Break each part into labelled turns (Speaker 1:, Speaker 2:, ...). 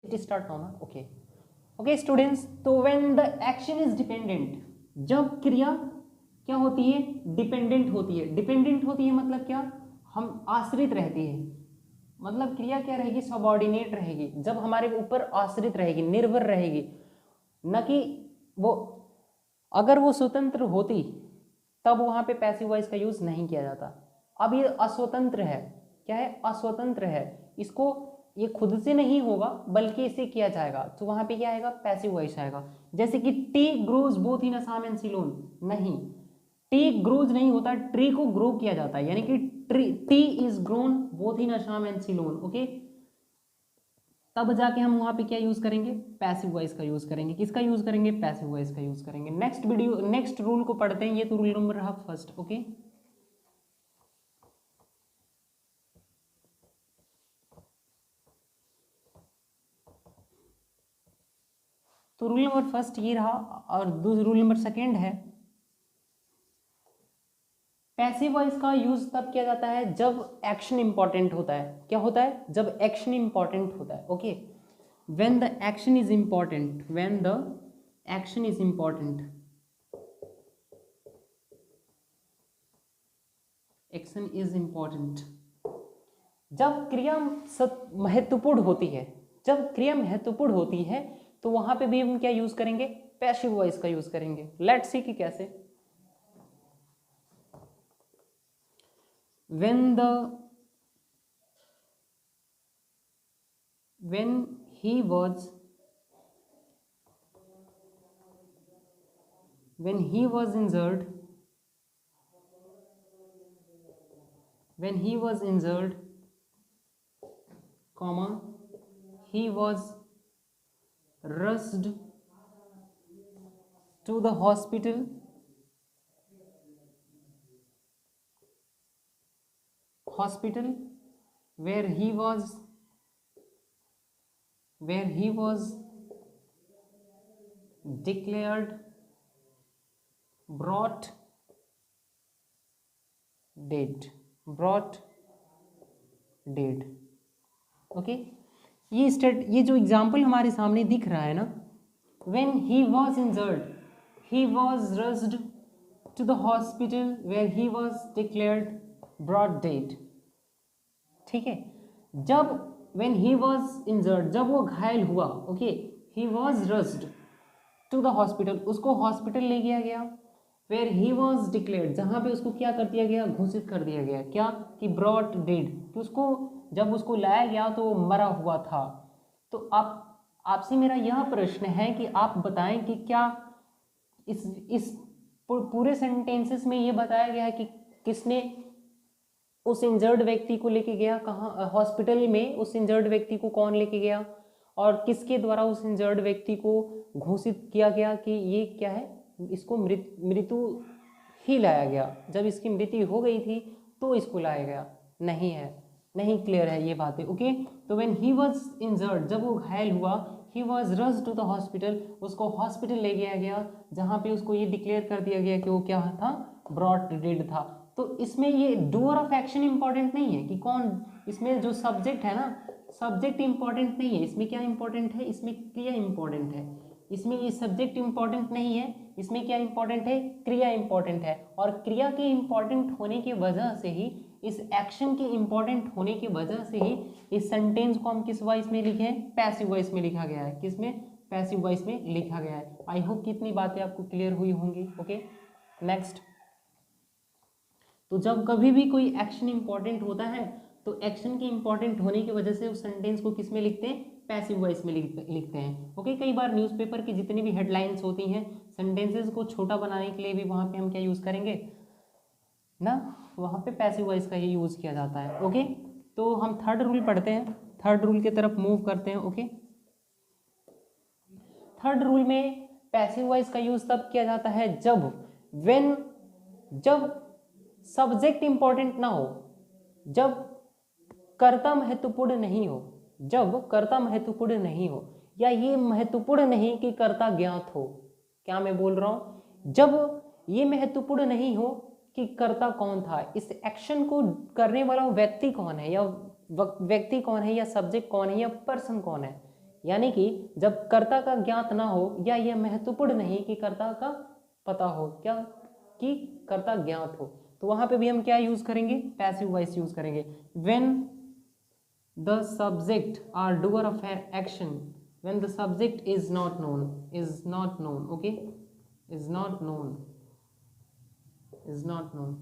Speaker 1: It start now ना, okay okay students. तो when the action is dependent, जब क्रिया क्या होती है, डिपेंडेंट होती है। डिपेंडेंट होती है मतलब क्या, हम आश्रित रहती है, मतलब क्रिया क्या रहेगी, सबऑर्डिनेट रहेगी, जब हमारे ऊपर आश्रित रहेगी, निर्भर रहेगी, न कि वो, अगर वो स्वतंत्र होती तब वहां पे पैसिव वॉइस का यूज नहीं किया जाता। अब ये अस्वतंत्र है, क्या है, अस्वतंत्र है, इसको ये खुद से नहीं होगा बल्कि इसे किया जाएगा, तो वहां पे क्या आएगा, पैसिव वॉइस आएगा। जैसे कि T grows both in Assam and Ceylon, नहीं, टी ग्रोज नहीं होता, ट्री को ग्रो किया जाता है, यानी कि tree, T is grown both in Assam and Ceylon, okay. तब जाके हम वहां पे क्या यूज करेंगे, पैसिव वॉइस का यूज करेंगे। किसका यूज करेंगे, पैसिव वॉइस का यूज करेंगे। नेक्स्ट वीडियो, नेक्स्ट रूल को पढ़ते हैं, ये तो रूल नंबर रहा फर्स्ट, ओके। तो रूल नंबर फर्स्ट ये रहा, और दूसरा रूल नंबर सेकेंड है, पैसिव वॉइस का यूज तब किया जाता है जब एक्शन इंपॉर्टेंट होता है। क्या होता है, जब एक्शन इंपॉर्टेंट होता है, okay. When the action is important, when the action is important, action is important, जब क्रिया महत्वपूर्ण होती है, जब क्रिया महत्वपूर्ण होती है तो वहां पे भी हम क्या यूज करेंगे, पैसिव वॉइस का यूज करेंगे। लेट्स सी कि कैसे। when the when he was when he was injured, when he was injured, comma, he was rushed to the hospital, hospital where he was, where he was declared brought dead, brought dead, okay. ये state, ये जो example हमारे सामने दिख रहा है ना, when he was injured, he was rushed to the hospital where he was declared brought dead, ठीक है। जब when he was injured, जब वो घायल हुआ, okay, he was rushed to the hospital, उसको हॉस्पिटल ले गया गया, where he was declared, जहां पे उसको क्या कर दिया गया, घोषित कर दिया गया, क्या, कि brought dead, कि उसको, जब उसको लाया गया तो वो मरा हुआ था। तो आप, आपसे मेरा यह प्रश्न है कि आप बताएं कि क्या इस पूरे सेंटेंसेस में ये बताया गया है कि किसने उस इंजर्ड व्यक्ति को लेके गया, कहाँ, हॉस्पिटल में उस इंजर्ड व्यक्ति को कौन लेके गया, और किसके द्वारा उस इंजर्ड व्यक्ति को घोषित किया गया कि ये क्या है, इसको मृत्यु ही लाया गया, जब इसकी मृत्यु हो गई थी तो इसको लाया गया, नहीं है, नहीं क्लियर है ये बातें, ओके। तो व्हेन ही वाज इंजर्ड, जब वो घायल हुआ, he was rushed to the hospital, उसको हॉस्पिटल ले गया गया, जहाँ पे उसको ये डिक्लेयर कर दिया गया कि वो क्या था, ब्रॉट डेड था। तो इसमें ये डूअर ऑफ एक्शन इंपॉर्टेंट नहीं है कि कौन, इसमें जो सब्जेक्ट है ना, सब्जेक्ट इंपॉर्टेंट नहीं है, इसमें क्या इंपॉर्टेंट है, इसमें क्रिया इंपॉर्टेंट है, इसमें ये सब्जेक्ट इंपॉर्टेंट नहीं है, इसमें क्या इंपॉर्टेंट है, क्रिया इंपॉर्टेंट है। और क्रिया के इंपॉर्टेंट होने की वजह से ही, इस एक्शन के इंपॉर्टेंट होने की वजह से ही इस सेंटेंस को हम किस वॉइस में लिखे हैं, पैसिव वॉइस में लिखा गया है। किसमें, पैसिव वॉइस में लिखा गया है। आई होप कितनी बातें आपको क्लियर हुई होंगी, ओके। नेक्स्ट, तो जब कभी भी कोई एक्शन इंपॉर्टेंट होता है तो एक्शन के इंपॉर्टेंट होने की वजह से उस सेंटेंस को किस में लिखते हैं, पैसिव वॉइस में लिखते हैं, ओके। कई बार न्यूज़पेपर की जितनी भी हेडलाइंस होती हैं, सेंटेंसेस को छोटा बनाने के लिए भी वहाँ पे हम क्या यूज़ करेंगे ना, वहाँ पे पैसिव वॉइस का ही यूज़ किया जाता है, ओके। तो हम थर्ड रूल पढ़ते हैं, थर्ड रूल की तरफ मूव करते हैं, ओके। थर्ड रूल में पैसिव वॉइस का यूज़ तब किया जाता है जब व्हेन, जब सब्जेक्ट इंपॉर्टेंट ना हो, जब कर्ता महत्वपूर्ण नहीं हो, जब कर्ता महत्वपूर्ण नहीं हो, या ये महत्वपूर्ण नहीं कि कर्ता ज्ञात हो। क्या मैं बोल रहा हूं, जब ये महत्वपूर्ण नहीं हो कि कर्ता कौन था, इस एक्शन को करने वाला व्यक्ति कौन है, या व्यक्ति कौन है, या सब्जेक्ट कौन है, या पर्सन कौन है, यानी कि जब कर्ता का ज्ञात ना हो या यह महत्वपूर्ण नहीं कि कर्ता का पता हो, क्या कि कर्ता ज्ञात हो, तो वहां पे भी हम क्या यूज करेंगे, पैसिव वॉइस यूज करेंगे। When the subject are doer of action, when the subject is not known, is not known, okay, is not known, is not known,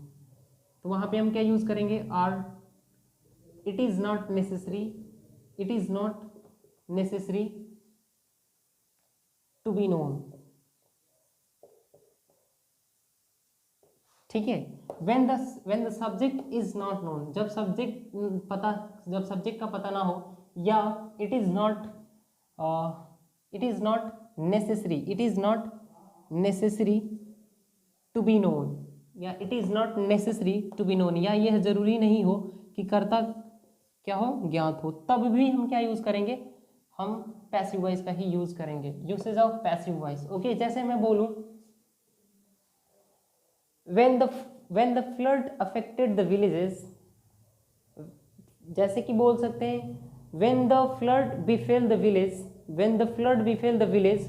Speaker 1: तो वहां पे हम क्या यूज करेंगे, or, it is not necessary, it is not necessary to be known, ठीक है। When the subject is not known, जब subject पता, जब सब्जेक्ट का पता ना हो, या it is not, it is not necessary, it is not necessary to be known, या it is not necessary to be known, या यह जरूरी नहीं हो कि कर्ता क्या हो, ज्ञात हो, तब भी हम क्या यूज करेंगे, हम पैसिव वॉइस का ही यूज करेंगे, usage of passive voice, okay. जैसे मैं बोलूं when the flood affected the villages, जैसे कि बोल सकते हैं when the flood befell the village, when the flood befell the village,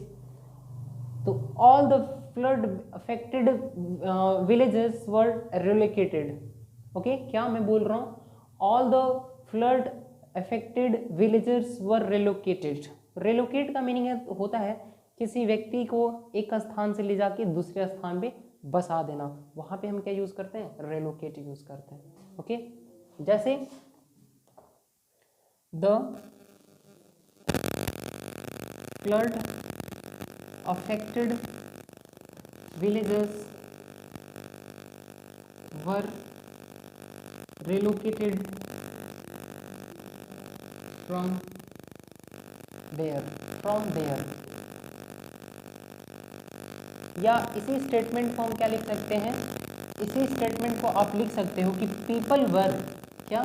Speaker 1: तो all the flood affected villages were relocated, okay. क्या मैं बोल रहा हूँ, all the flood affected villagers were relocated। relocate का मीनिंग होता है किसी व्यक्ति को एक स्थान से ले जाके दूसरे स्थान पे बसा देना, वहां पे हम क्या यूज करते हैं, relocate यूज करते हैं, ओके। जैसे the flood affected villages were relocated from there, या इसी स्टेटमेंट को हम क्या लिख सकते हैं, इसी स्टेटमेंट को आप लिख सकते हो कि पीपल वर, क्या,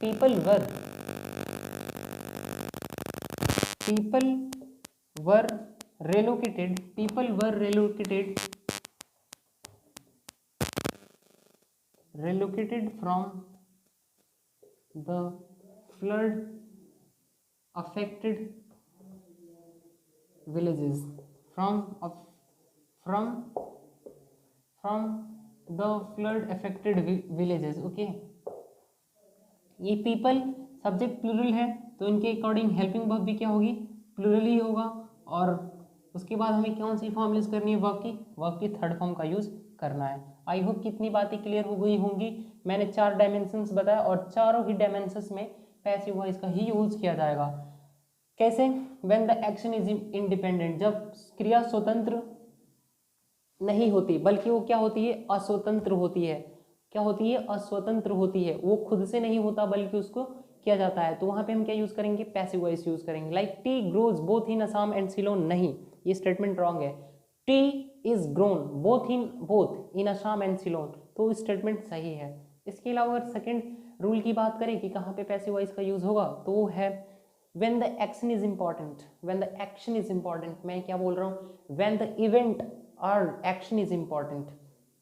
Speaker 1: people were relocated, people were relocated from the flood affected villages, from the flood affected villages, okay. ये पीपल सब्जेक्ट प्लूरल है तो इनके अकॉर्डिंग हेल्पिंग वर्ब भी क्या होगी, प्लूरल ही होगा, और उसके बाद हमें कौन सी फॉर्म यूज करनी है, वर्ब की थर्ड फॉर्म का यूज करना है। आई होप कितनी बातें क्लियर हो गई होंगी। मैंने 4 डायमेंशंस बताया और चारों ही डायमेंशंस में पैसिव वॉइस का ही यूज किया जाएगा। कैसे, when the action is independent, जब क्रिया स्वतंत्र नहीं होती बल्कि वो क्या होती है, अस्वतंत्र होती है, क्या होती है, अस्वतंत्र होती है, वो खुद से नहीं होता बल्कि उसको किया जाता है, तो वहां पे हम क्या यूज करेंगे, पैसिव वॉइस यूज करेंगे। Like T grows both in Assam and Ceylon, नहीं, ये स्टेटमेंट रॉन्ग है। T is grown both in Assam and Ceylon, तो स्टेटमेंट सही है। इसके अलावा अगर सेकेंड रूल की बात करें कि कहाँ पे पैसिव वॉइस का यूज होगा, तो वो है when the action is important, when the action is important, मैं क्या बोल रहा हूँ, when the event or action is important,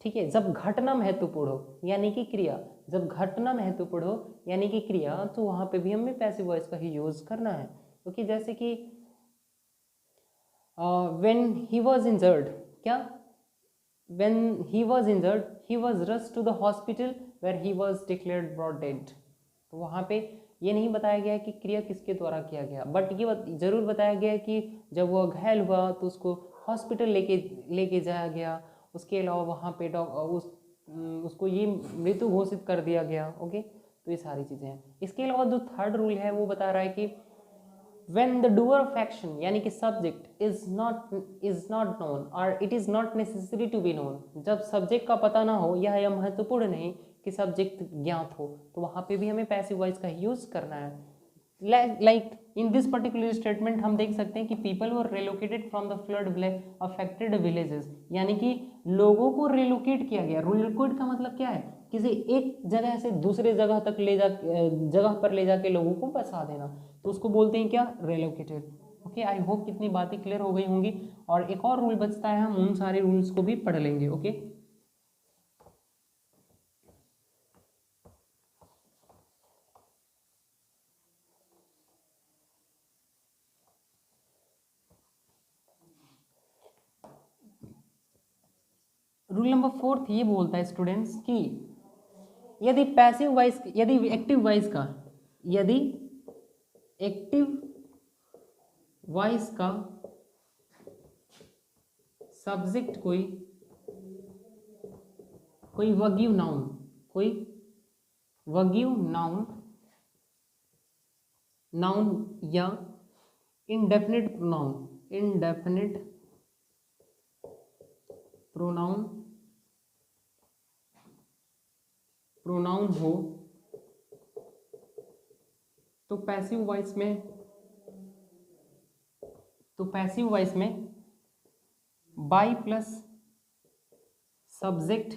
Speaker 1: ठीक है। जब घटना महत्वपूर्ण हो यानी कि क्रिया, जब घटना महत्वपूर्ण हो यानी कि क्रिया, तो वहां पे भी हमें पैसिव वॉइस का ही यूज करना है, ओके। जैसे कि when he was injured, क्या, when he was injured he was rushed to the hospital where he was declared brought dead, तो वहां पे ये नहीं बताया गया कि क्रिया किसके द्वारा किया गया, बट ये जरूर बताया गया कि जब वह घायल हुआ तो उसको हॉस्पिटल लेके जाया गया, उसके अलावा वहाँ पे उसको ये मृत्यु घोषित कर दिया गया, ओके। तो ये सारी चीज़ें हैं। इसके अलावा जो थर्ड रूल है वो बता रहा है कि when the doer of action यानी कि subject is not known or it is not necessary to be known, जब सब्जेक्ट का पता ना हो या यह महत्वपूर्ण नहीं कि सब्जेक्ट ज्ञात हो, तो वहां पे भी हमें पैसिव वॉइस का यूज करना है। Like in this particular statement हम देख सकते हैं कि people were relocated from the flood affected villages, यानी कि लोगों को रिलोकेट किया गया। रिलोकेट का मतलब क्या है, किसी एक जगह से दूसरे जगह तक जगह पर ले जाके लोगों को बसा देना, तो उसको बोलते हैं क्या, रिलोकेटेड, ओके। आई होप कितनी बातें क्लियर हो गई होंगी। और एक और रूल बचता है, हम उन सारे रूल्स को भी पढ़ लेंगे, ओके। रूल नंबर 4 ये बोलता है स्टूडेंट्स कि यदि पैसिव वॉइस, यदि एक्टिव वॉइस का, यदि एक्टिव वॉइस का सब्जेक्ट कोई वगीव नाउन, कोई वगीव नाउन या इंडेफिनिट प्रोनाउन हो तो पैसिव वॉइस में बाई प्लस सब्जेक्ट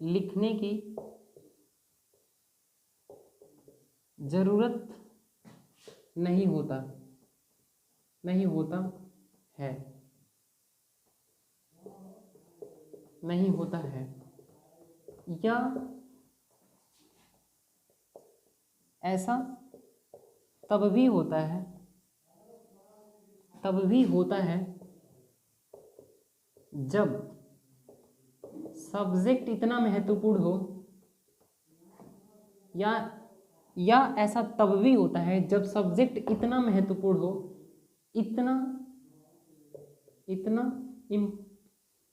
Speaker 1: लिखने की जरूरत नहीं होता है या ऐसा तब भी होता है जब सब्जेक्ट इतना महत्वपूर्ण हो, या ऐसा तब भी होता है जब सब्जेक्ट इतना महत्वपूर्ण हो,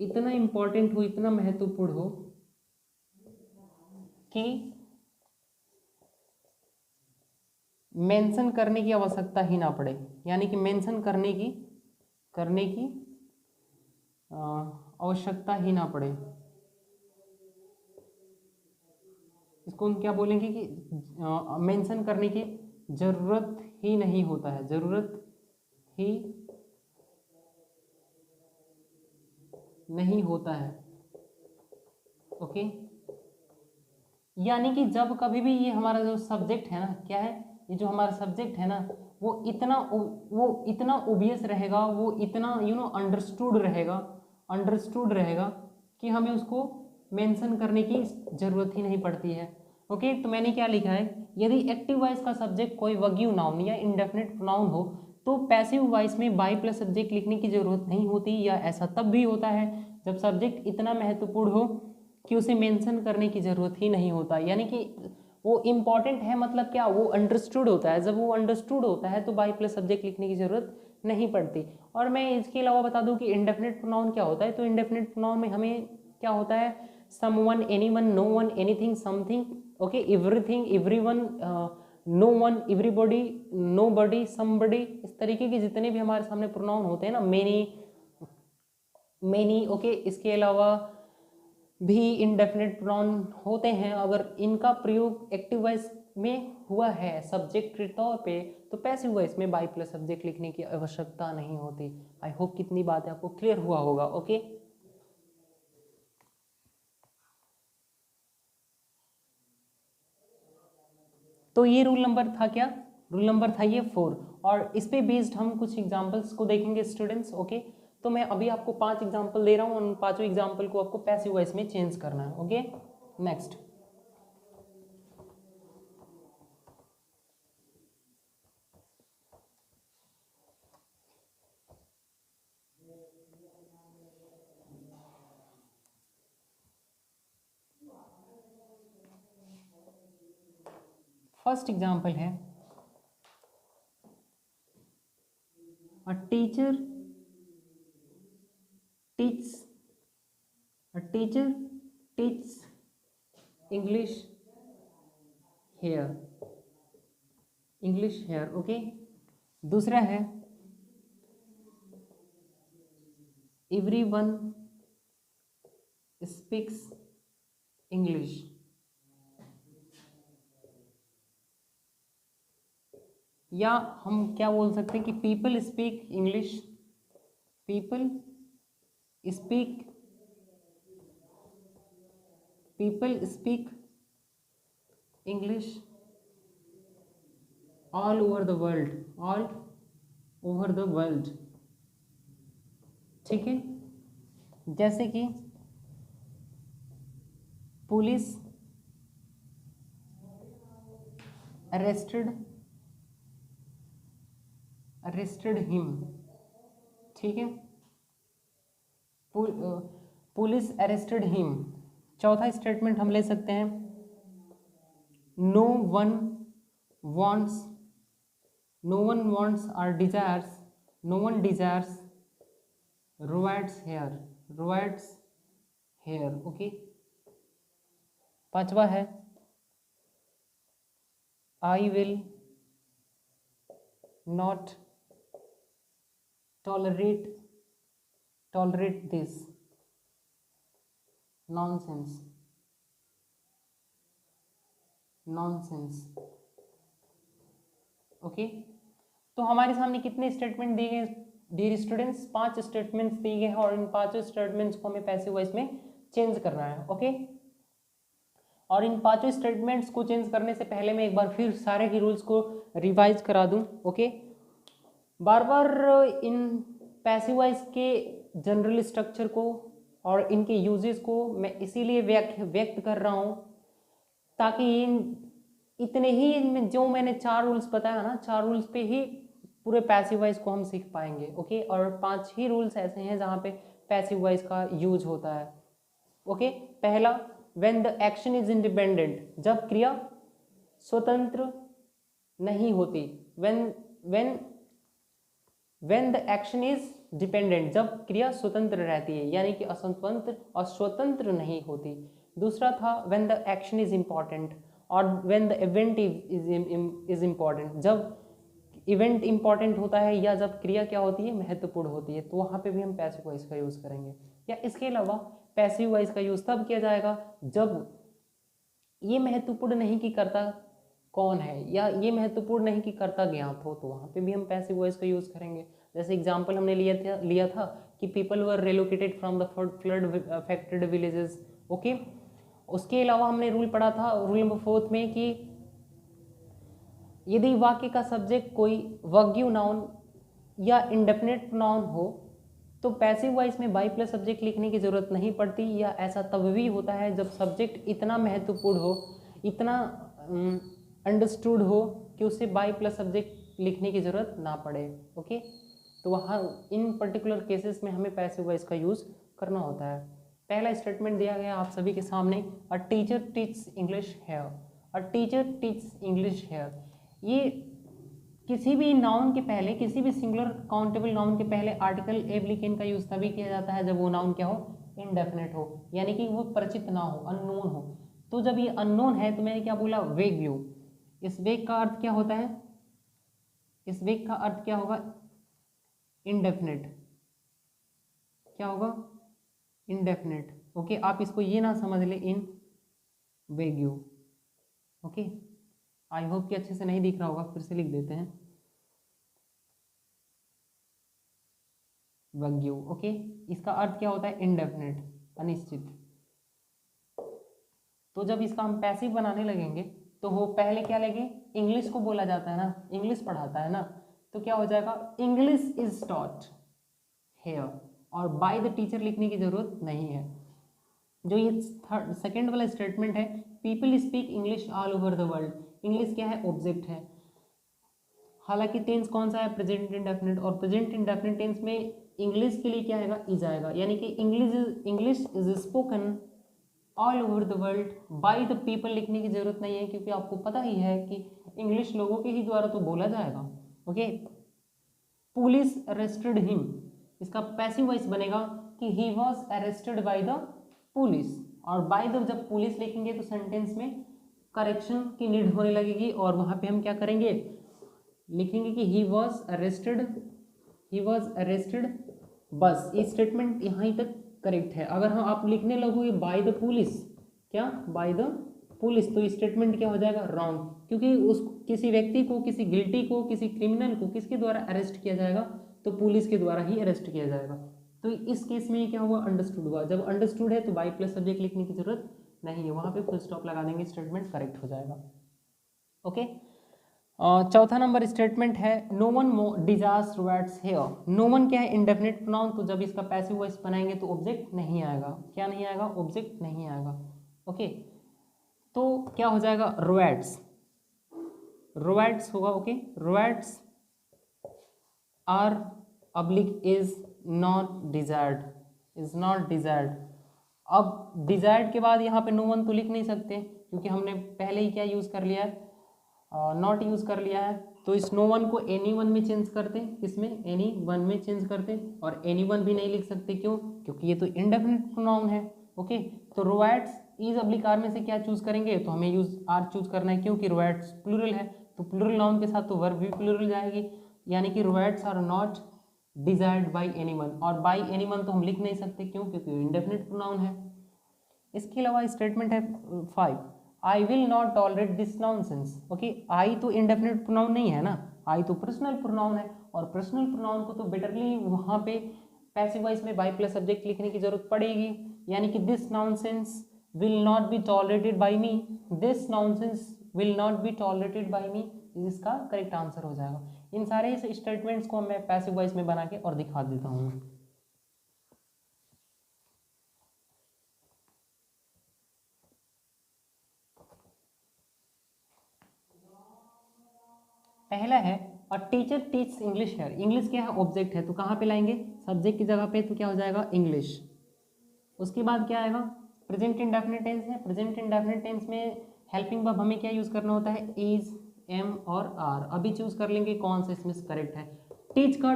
Speaker 1: इतना इम्पोर्टेंट हो, इतना महत्वपूर्ण हो कि मेंशन करने की आवश्यकता ही ना पड़े, यानी कि मेंशन करने की आवश्यकता ही ना पड़े। इसको हम क्या बोलेंगे कि मेंशन करने की जरूरत ही नहीं होता है, जरूरत ही नहीं होता है। ओके, यानी कि जब कभी भी ये हमारा जो सब्जेक्ट है ना, क्या है, ये जो हमारा सब्जेक्ट है ना, वो इतना ओबियस रहेगा, वो इतना अंडरस्टूड रहेगा कि हमें उसको मेंशन करने की जरूरत ही नहीं पड़ती है। ओके, तो मैंने क्या लिखा है, यदि एक्टिव वॉइस का सब्जेक्ट कोई वगीव नाउन या इंडेफिनिट प्रोनाउन हो तो पैसिव वॉइस में बाई प्लस सब्जेक्ट लिखने की जरूरत नहीं होती, या ऐसा तब भी होता है जब सब्जेक्ट इतना महत्वपूर्ण हो कि उसे मेंशन करने की जरूरत ही नहीं होता। यानी कि वो इम्पॉर्टेंट है, मतलब क्या, वो अंडरस्टूड होता है। जब वो अंडरस्टूड होता है तो बाई प्लस सब्जेक्ट लिखने की जरूरत नहीं पड़ती। और मैं इसके अलावा बता दूं कि इंडेफिनिट प्रोनाउन क्या होता है। तो इंडेफिनिट प्रोनाउन में हमें क्या होता है, someone, anyone, no one, anything, something, okay, everything, everyone, no one, everybody, nobody, somebody, इस तरीके के जितने भी हमारे सामने प्रोनाउन होते हैं ना, मेनी, ओके, इसके अलावा भी इंडेफिनिट प्रोनाउन होते हैं। अगर इनका प्रयोग एक्टिव वॉइस में हुआ है सब्जेक्ट के तौर पे, तो पैसिव वॉइस में बाई प्लस सब्जेक्ट लिखने की आवश्यकता नहीं होती। आई होप कितनी बातें आपको क्लियर हुआ होगा। ओके, तो ये रूल नंबर था, क्या रूल नंबर था, ये 4। और इस पे बेस्ड हम कुछ एग्जांपल्स को देखेंगे स्टूडेंट्स। ओके, तो मैं अभी आपको 5 एग्जांपल दे रहा हूँ, उन 5 एग्जांपल को आपको पैसिव वॉइस में चेंज करना है। ओके, नेक्स्ट, फर्स्ट एग्जांपल है, a teacher teaches English here, okay. दूसरा है, everyone speaks English, या हम क्या बोल सकते हैं कि people speak English all over the world, ठीक है। जैसे कि पुलिस arrested him, ठीक है। Police arrested him. चौथा स्टेटमेंट हम ले सकते हैं, नो वन वॉन्ट्स और desires, no one desires riots here. Okay, पांचवा है, I will not tolerate this nonsense. Okay, तो हमारे सामने कितने स्टेटमेंट दिए गए डियर स्टूडेंट्स? 5 स्टेटमेंट्स दिए गए हैं और इन 5 स्टेटमेंट्स को हमें पैसिव वॉइस में चेंज करना है। ओके, और इन 5 स्टेटमेंट्स को चेंज करने से पहले मैं एक बार फिर सारे ही रूल्स को रिवाइज करा दूं। Okay, bar bar in passive voice के जनरल स्ट्रक्चर को और इनके यूजेस को मैं इसीलिए व्यक्त कर रहा हूं ताकि इतने ही जो मैंने 4 रूल्स बताया ना, 4 रूल्स पे ही पूरे पैसिव वॉइस को हम सीख पाएंगे। ओके, और 5 ही रूल्स ऐसे हैं जहाँ पे पैसिव वॉइस का यूज होता है। ओके, पहला, when the action is independent, जब क्रिया स्वतंत्र नहीं होती। When the action is dependent, जब क्रिया स्वतंत्र रहती है, यानी कि स्वतंत्र नहीं होती। दूसरा था when the action is important और when the event is important, जब इवेंट इम्पॉर्टेंट होता है या जब क्रिया क्या होती है, महत्वपूर्ण होती है, तो वहाँ पे भी हम पैसिव वॉइस का यूज़ करेंगे। या इसके अलावा पैसिव वॉइस का यूज़ तब किया जाएगा जब ये महत्वपूर्ण नहीं कि कर्ता कौन है या ये महत्वपूर्ण नहीं कि कर्ता ज्ञात हो, तो वहाँ पे भी हम पैसिव वॉइस का यूज़ करेंगे। जैसे एग्जाम्पल हमने लिया था कि people were relocated from the flood affected villages. Okay, उसके अलावा हमने रूल पढ़ा था, रूल नंबर 4 में, कि यदि वाक्य का सब्जेक्ट कोई वग्यू नाउन या इंडेफिनिट प्रोनाउन हो तो पैसिव वॉइस में बाई प्लस सब्जेक्ट लिखने की जरूरत नहीं पड़ती, या ऐसा तब भी होता है जब सब्जेक्ट इतना महत्वपूर्ण हो, इतना अंडरस्टूड हो कि उससे बाई प्लस सब्जेक्ट लिखने की जरूरत ना पड़े। ओके, तो वहाँ इन पर्टिकुलर केसेस में हमें पैसिव वॉइस का यूज़ करना होता है। पहला स्टेटमेंट दिया गया आप सभी के सामने, a teacher teach English here. A teacher teach English here, ये किसी भी नाउन के पहले, किसी भी सिंगुलर काउंटेबल नाउन के पहले आर्टिकल एब्लिकेन का यूज़ तभी किया जाता है जब वो नाउन क्या हो, इनडेफिनेट हो, यानी कि वो परिचित ना हो, अननोन हो। तो जब ये अननोन है तो मैंने क्या बोला, वेग व्यू। इस वेग का अर्थ क्या होता है, इस वेग का अर्थ क्या होगा, इनडेफिनेट। क्या होगा, इनडेफिनेट। ओके, आप इसको ये ना समझ ले इन वेग व्यू। ओके, आई होप कि अच्छे से नहीं दिख रहा होगा, फिर से लिख देते हैं, वग्यू। ओके, इसका अर्थ क्या होता है, इनडेफिनेट, अनिश्चित। तो जब इसका हम पैसिव बनाने लगेंगे तो वो पहले क्या लेंगे, इंग्लिश को बोला जाता है ना, इंग्लिश पढ़ाता है ना, तो क्या हो जाएगा, इंग्लिश इज टॉट हेयर, और बाय द टीचर लिखने की जरूरत नहीं है। जो ये सेकेंड वाला स्टेटमेंट है, people speak English all over the world, English क्या है, ऑब्जेक्ट है। हालांकि टेंस कौन सा है, प्रेजेंट इंडेफिनिट, और प्रेजेंट इंडेफिनिट टेंस में इंग्लिश के लिए क्या आएगा, इज आएगा, यानी कि English is spoken all over the world by the people लिखने की जरूरत नहीं है, क्योंकि आपको पता ही है कि इंग्लिश लोगों के ही द्वारा तो बोला जाएगा। ओके, पुलिस अरेस्टेड हिम, इसका पैसिव वॉइस बनेगा कि he was arrested by the police, और बाय द जब पुलिस लिखेंगे तो सेंटेंस में करेक्शन की नीड होने लगेगी, और वहां पे हम क्या करेंगे, लिखेंगे कि ही वॉज अरेस्टेड। बस ये स्टेटमेंट यहाँ तक करेक्ट है। अगर हम आप लिखने लगोगे बाय द पुलिस, क्या, बाय द पुलिस, तो ये स्टेटमेंट क्या हो जाएगा, रॉन्ग, क्योंकि उस किसी व्यक्ति को, किसी गिल्टी को, किसी क्रिमिनल को किसके द्वारा अरेस्ट किया जाएगा, तो पुलिस के द्वारा ही अरेस्ट किया जाएगा। तो इस केस में क्या हुआ, अंडरस्टूड हुआ। जब अंडरस्टूड है तो बाय प्लस सब्जेक्ट लिखने की जरूरत नहीं है, वहां पे फुल स्टॉप लगा देंगे, स्टेटमेंट करेक्ट हो जाएगा। ओके, चौथा नंबर स्टेटमेंट है, no one desires riots here. No one क्या है, इंडेफिनिट प्रोनाउन, तो जब इसका पैसिव वॉइस बनाएंगे तो ऑब्जेक्ट नहीं आएगा। क्या नहीं आएगा, ऑब्जेक्ट नहीं आएगा। ओके, तो क्या हो जाएगा, रोवाट्स, रोवाट्स होगा। ओके, रोवाट्स आर अब्लिक is not desired, is not desired. अब डिजायर्ड के बाद यहाँ पे नो वन तो लिख नहीं सकते क्योंकि हमने पहले ही क्या यूज़ कर लिया है, नॉट यूज़ कर लिया है। तो इस नो वन को एनी वन में चेंज करते, किसमें, एनी वन में चेंज करते। और एनी वन भी नहीं लिख सकते, क्यों, क्योंकि ये तो इंडेफिनिट प्रोनाउन है। ओके, तो रोएट्स इज अब्लिक आर में से क्या चूज करेंगे, तो हमें यूज आर चूज करना है क्योंकि रोएट्स प्लूरल है, तो प्लूरल नाउन के साथ तो वर्ब भी प्लूरल जाएगी, यानी कि riots are not desired by any one. और बाई एनी वन तो हम लिख नहीं सकते, क्यों, क्योंकि इंडेफिनिट प्रोनाउन है। इसके अलावा स्टेटमेंट है 5, I will not tolerate this nonsense. Okay, I तो इंडेफिनिट प्रोनाउन नहीं है ना, आई तो पर्सनल प्रोनाउन है, और पर्सनल प्रोनाउन को तो बेटरली वहाँ पे पैसिव वॉइस में बाई प्लस सब्जेक्ट लिखने की जरूरत पड़ेगी, यानी कि this nonsense will not be tolerated by me, this nonsense will not be tolerated by me, इसका करेक्ट आंसर हो जाएगा। इन सारे स्टेटमेंट्स को मैं पैसिव वॉइस में बना के और दिखा देता हूँ। पहला है अ टीचर टीच इंग्लिश है, इंग्लिश क्या है, ऑब्जेक्ट है, तो कहाँ पे लाएंगे, सब्जेक्ट की जगह पे, तो क्या हो जाएगा, इंग्लिश। उसके बाद क्या आएगा, प्रेजेंट इंडेफिनिट टेंस है, प्रेजेंट इंडेफिनिट टेंस में हेल्पिंग वर्ब हमें क्या यूज करना होता है, इज, एम और आर। अभी चूज कर लेंगे कौन सा इसमें करेक्ट है। टीच का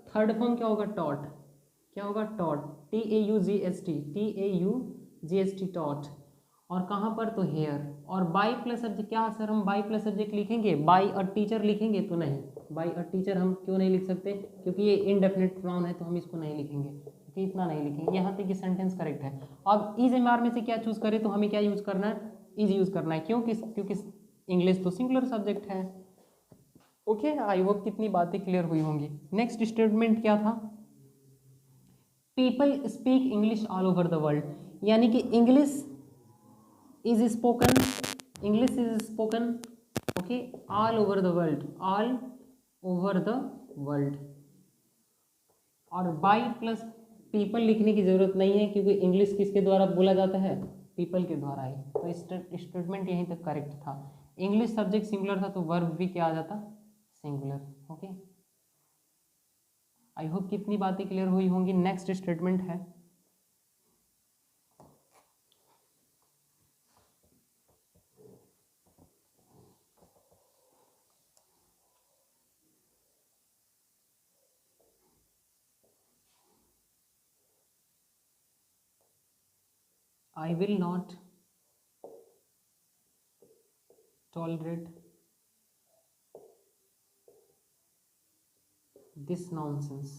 Speaker 1: थर्ड फॉर्म क्या होगा, टॉट, क्या होगा, टॉट, TAUGST, टॉट। और कहाँ पर, तो हेयर। और बाई प्लस सब्जेक्ट, क्या सर हम बाई प्लस सब्जेक्ट लिखेंगे, बाई अ टीचर लिखेंगे, तो नहीं, बाई अ टीचर हम क्यों नहीं लिख सकते, क्योंकि ये इनडेफिनिट प्रोनाउन है, तो हम इसको नहीं लिखेंगे, क्योंकि इतना नहीं लिखेंगे। यहाँ तक ये सेंटेंस करेक्ट है। अब इज एम आर में से क्या चूज करें, तो हमें क्या यूज करना है, इज यूज करना है, क्योंकि इंग्लिश तो सिंगुलर सब्जेक्ट है। ओके, आई होप कितनी बातें क्लियर हुई होंगी। नेक्स्ट स्टेटमेंट क्या था, people speak English all over the world, यानी कि English is spoken, English is spoken, okay, all over the world, all over the world. और बाई प्लस पीपल लिखने की जरूरत नहीं है, क्योंकि इंग्लिश किसके द्वारा बोला जाता है, पीपल के द्वारा ही। तो स्टेटमेंट यहीं तक करेक्ट था। इंग्लिश सब्जेक्ट सिंगुलर था, तो वर्ब भी क्या आ जाता, सिंगुलर। ओके, आई होप कितनी बातें क्लियर हुई होंगी। नेक्स्ट स्टेटमेंट है, I will not tolerate this nonsense.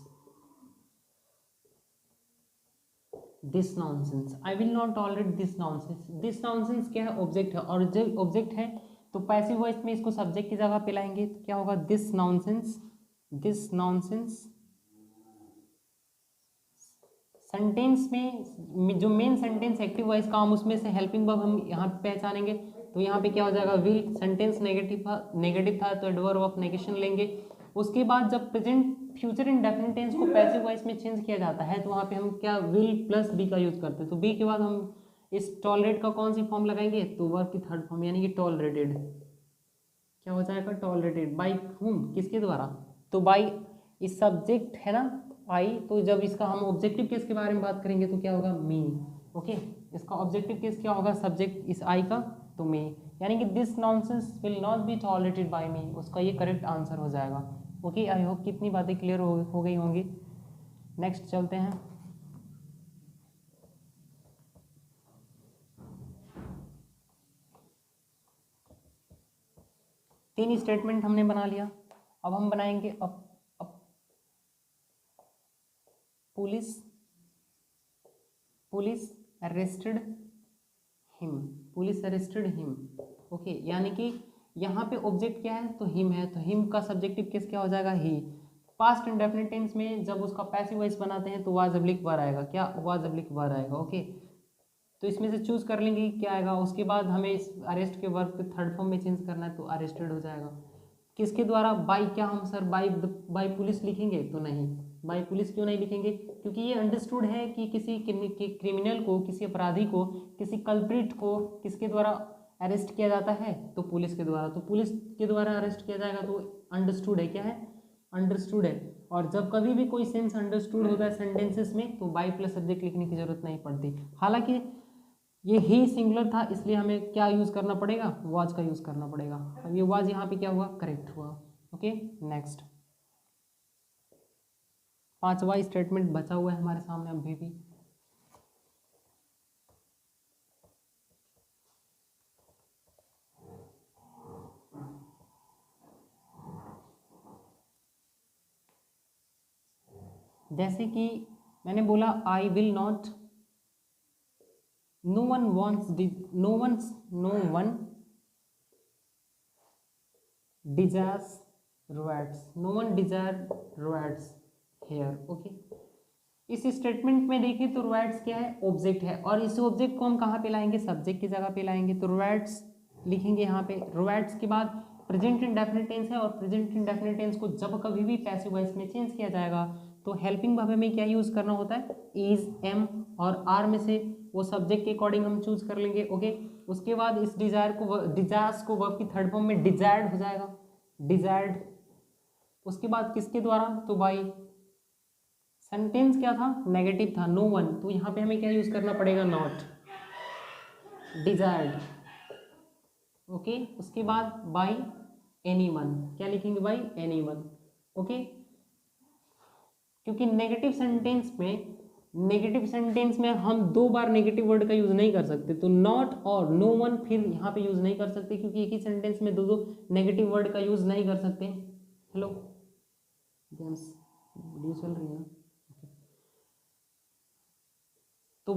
Speaker 1: This nonsense. I will not tolerate this nonsense. This nonsense क्या है, ऑब्जेक्ट है, और जब ऑब्जेक्ट है तो पैसिव वॉइस में इसको सब्जेक्ट की जगह पे लाएंगे, तो क्या होगा, this nonsense, this nonsense। Sentence में जो मेन सेंटेंस एक्टिव वॉइस का, हम उसमें से हेल्पिंग वर्ब हम यहाँ पे पहचानेंगे, तो यहाँ पे क्या हो जाएगा, विल। सेंटेंस नेगेटिव था तो एडवर्ब ऑफ नेगेशन लेंगे। उसके बाद जब प्रेजेंट फ्यूचर इंडेफिनिट टेंस को पैसिव वॉइस में चेंज किया जाता है, तो वहाँ पे हम क्या, विल प्लस बी का यूज करते हैं। तो बी के बाद हम इस टॉलरेट का कौन सी फॉर्म लगाएंगे, तो वर्ब की थर्ड फॉर्म, यानी कि टॉलरेटेड। क्या हो जाएगा, टॉलरेटेड बाई हुम, किसके द्वारा, तो बाई इस सब्जेक्ट है ना आई, तो जब इसका हम ऑब्जेक्टिव केस के बारे में बात करेंगे तो क्या होगा, मी। ओके, इसका ऑब्जेक्टिव केस क्या होगा, सब्जेक्ट इस आई का, तो मी, यानी कि this nonsense will not be tolerated by me, उसका ये करेक्ट आंसर हो जाएगा। ओके, आई होप कितनी बातें क्लियर हो गई होंगी। नेक्स्ट चलते हैं, तीन स्टेटमेंट हमने बना लिया। अब हम बनाएंगे अब police arrested him, police arrested him. Okay, यानी कि यहाँ पे ऑब्जेक्ट क्या है, तो हिम है, तो हिम का सब्जेक्टिव केस क्या हो जाएगा, ही। पास्ट इंडेफिनिट टेंस में जब उसका पैसिव वॉइस बनाते हैं तो वाज ऑब्लिक वर आएगा, क्या, वाज ऑब्लिक वर आएगा। ओके, तो इसमें से चूज कर लेंगे क्या आएगा। उसके बाद हमें इस अरेस्ट के वर्ब के थर्ड फॉर्म में चेंज करना है, तो अरेस्टेड हो जाएगा। किसके द्वारा, बाई, क्या हम सर बाई पुलिस लिखेंगे, तो नहीं, बाई पुलिस क्यों नहीं लिखेंगे, क्योंकि ये अंडरस्टूड है कि किसी क्रिमिनल को, किसी अपराधी को, किसी कल्प्रिट को किसके द्वारा अरेस्ट किया जाता है, तो पुलिस के द्वारा। तो पुलिस के द्वारा अरेस्ट किया जाएगा, तो अंडरस्टूड है, क्या है, अंडरस्टूड है। और जब कभी भी कोई सेंस अंडरस्टूड होता है सेंटेंसेस में तो बाई प्लस सब्जेक्ट लिखने की जरूरत नहीं पड़ती। हालांकि ये ही सिंगुलर था इसलिए हमें क्या यूज़ करना पड़ेगा, वाज का यूज़ करना पड़ेगा। अब ये वाज यहाँ पे क्या हुआ, करेक्ट हुआ। ओके नेक्स्ट, पांचवा स्टेटमेंट बचा हुआ है हमारे सामने अभी भी। जैसे कि मैंने बोला I will not, no one wants, no one desires riots, no one desire riots here. Okay, इस स्टेटमेंट में देखें तो रोएट्स क्या है, ऑब्जेक्ट है, और इस ऑब्जेक्ट को हम कहाँ पे लाएंगे, सब्जेक्ट की जगह पे लाएंगे। तो रोएट्स लिखेंगे यहाँ पे, रोएट्स के बाद प्रेजेंट इंडेफिनिट टेंस है, और प्रेजेंट इंडेफिनिट टेंस को जब कभी भी पैसिव वॉइस में चेंज किया जाएगा तो हेल्पिंग वर्ब में क्या यूज़ करना होता है, इज, एम और आर में से वो सब्जेक्ट के अकॉर्डिंग हम चूज कर लेंगे। ओके, उसके बाद इस डिजायर्स को वर्ब की थर्ड फॉर्म में डिजायर्ड हो जाएगा, डिजायर्ड। उसके बाद किसके द्वारा, तो बाई, सेंटेंस क्या था, नेगेटिव था, नो वन, तो यहाँ पे हमें क्या यूज करना पड़ेगा, नॉट, डिजायर्ड। ओके, उसके बाद बाई एनीवन, क्या लिखेंगे, बाई एनीवन। ओके, क्योंकि नेगेटिव सेंटेंस में हम दो बार नेगेटिव वर्ड का यूज नहीं कर सकते, तो नॉट और नो वन फिर यहाँ पे यूज नहीं कर सकते, क्योंकि एक ही सेंटेंस में दो दो नेगेटिव वर्ड का यूज नहीं कर सकते। हेलो जेम्स, वीडियो चल रही है ना। तो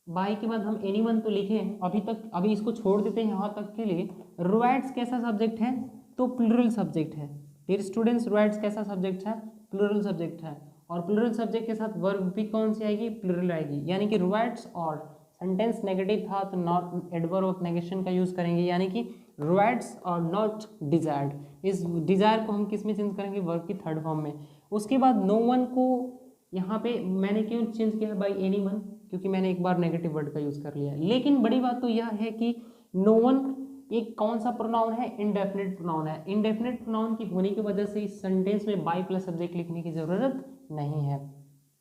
Speaker 1: बाई के बाद हम एनीवन तो लिखे हैं अभी तक, अभी इसको छोड़ देते हैं यहाँ तक के लिए। रोएट्स कैसा सब्जेक्ट है, तो प्लूरल सब्जेक्ट है। डियर स्टूडेंट्स, रोएट्स कैसा सब्जेक्ट है, प्लूरल सब्जेक्ट है, और प्लूरल सब्जेक्ट के साथ वर्ब भी कौन सी आएगी, प्लूरल आएगी। यानी कि रोएट्स, और सेंटेंस नेगेटिव था तो नॉट एडवर्ब ऑफ नेगेशन का यूज करेंगे, यानी कि रोएट्स और नॉट डिजायर्ड। इस डिजायर को हम किस में चेंज करेंगे, वर्ब की थर्ड फॉर्म में। उसके बाद नो वन को यहाँ पे मैंने क्यों चेंज किया है बाई एनीवन, क्योंकि मैंने एक बार नेगेटिव वर्ड का यूज कर लिया है। लेकिन बड़ी बात तो यह है कि नो वन एक कौन सा प्रोनाउन है, इनडेफिनिट प्रोनाउन है। इनडेफिनिट प्रोनाउन की होने की वजह से इस सेंटेंस में बाई प्लस सब्जेक्ट लिखने की जरूरत नहीं है।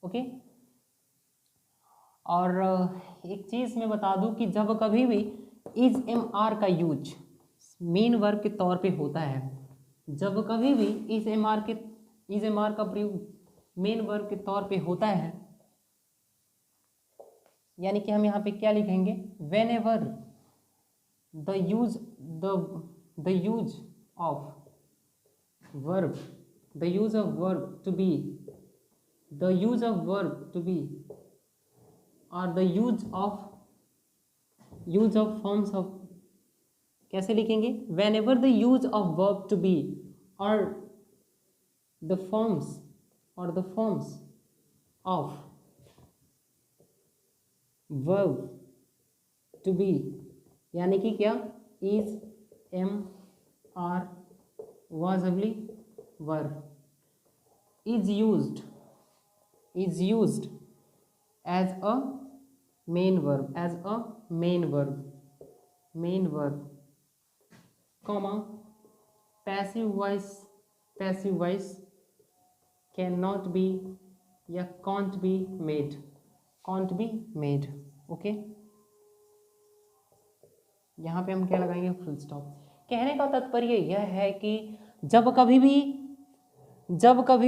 Speaker 1: ओके, और एक चीज मैं बता दूं कि जब कभी भी इज एम आर का यूज मेन वर्ब के तौर पे होता है, जब कभी भी इज एम आर का प्रयोग मेन वर्ब के तौर पे होता है, यानी कि हम यहाँ पे क्या लिखेंगे, whenever the use of verb to be और the use of forms of, कैसे लिखेंगे, whenever the use of verb to be और the forms of verb to be, यानी कि क्या, is, am, are, was only verb is used as a main verb, comma, passive voice cannot be या can't be made। Okay, यहाँ पे हम क्या लगाएंगे, फुल स्टॉप। कहने का तात्पर्य यह है कि जब कभी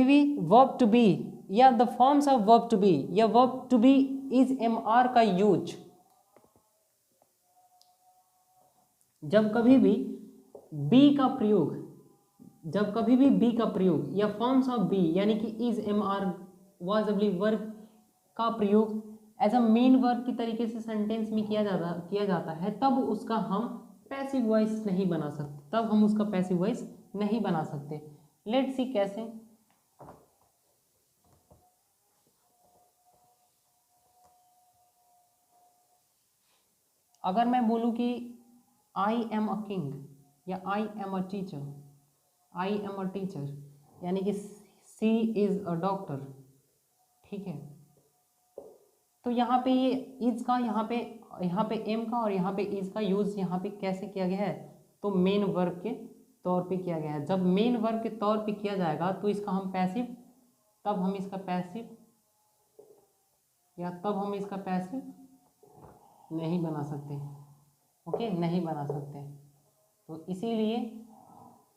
Speaker 1: भी वर्ब टू बी या the forms of verb to be या verb to be is am are का यूज, जब कभी भी बी का प्रयोग या फॉर्म्स ऑफ बी यानी कि is, am, are, was, verb का प्रयोग एज अ मेन वर्ब की तरीके से सेंटेंस में किया जाता है, तब उसका हम पैसिव वॉइस नहीं बना सकते। लेट्स सी कैसे। अगर मैं बोलूं कि आई एम अ किंग या आई एम अ टीचर, यानी कि सी इज अ डॉक्टर, ठीक है, तो यहाँ पे ये इज का यहाँ पे एम का और यहाँ पे इज का यूज यहाँ पे कैसे किया गया है, तो मेन वर्ब के तौर पे किया गया है। जब मेन वर्ब के तौर पे किया जाएगा तो इसका हम पैसिव, तब हम इसका पैसिव नहीं बना सकते। ओके, नहीं बना सकते। तो इसीलिए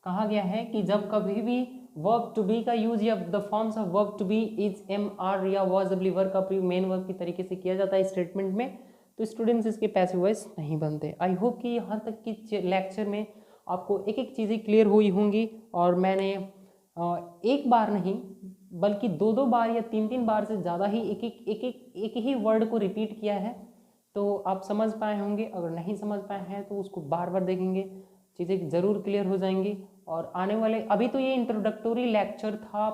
Speaker 1: कहा गया है कि जब कभी भी वर्ब टू बी का यूज या the forms of verb to be, is, am, are या वॉज, डब्ल्यू वर्ब का प्रयोग मेन वर्ब की तरीके से किया जाता है स्टेटमेंट में, तो स्टूडेंट्स इसके पैसिव वॉइस नहीं बनते। आई होप कि यहाँ तक की लेक्चर में आपको एक एक चीज़ें क्लियर हुई होंगी, और मैंने एक बार नहीं बल्कि दो दो बार या तीन तीन बार से ज़्यादा ही एक ही वर्ड को रिपीट किया है, तो आप समझ पाए होंगे। अगर नहीं समझ पाए हैं तो उसको बार बार देखेंगे, चीज़ें ज़रूर क्लियर हो जाएंगी। और आने वाले, अभी तो ये इंट्रोडक्टोरी लेक्चर था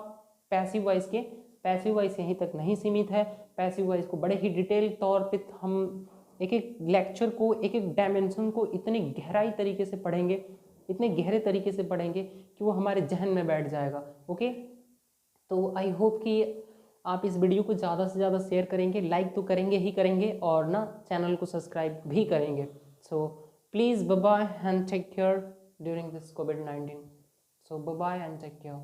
Speaker 1: पैसिव वॉइस के, पैसिव वॉइस यहीं तक नहीं सीमित है। पैसिव वॉइस को बड़े ही डिटेल तौर पे हम एक एक लेक्चर को, एक एक डायमेंशन को इतनी गहराई तरीके से पढ़ेंगे, इतने गहरे तरीके से पढ़ेंगे कि वो हमारे जहन में बैठ जाएगा। ओके, तो आई होप कि आप इस वीडियो को ज़्यादा से ज़्यादा शेयर करेंगे, लाइक तो करेंगे ही करेंगे, और ना चैनल को सब्सक्राइब भी करेंगे। So please bye bye and take care during this कोविड-19। So bye bye and take care.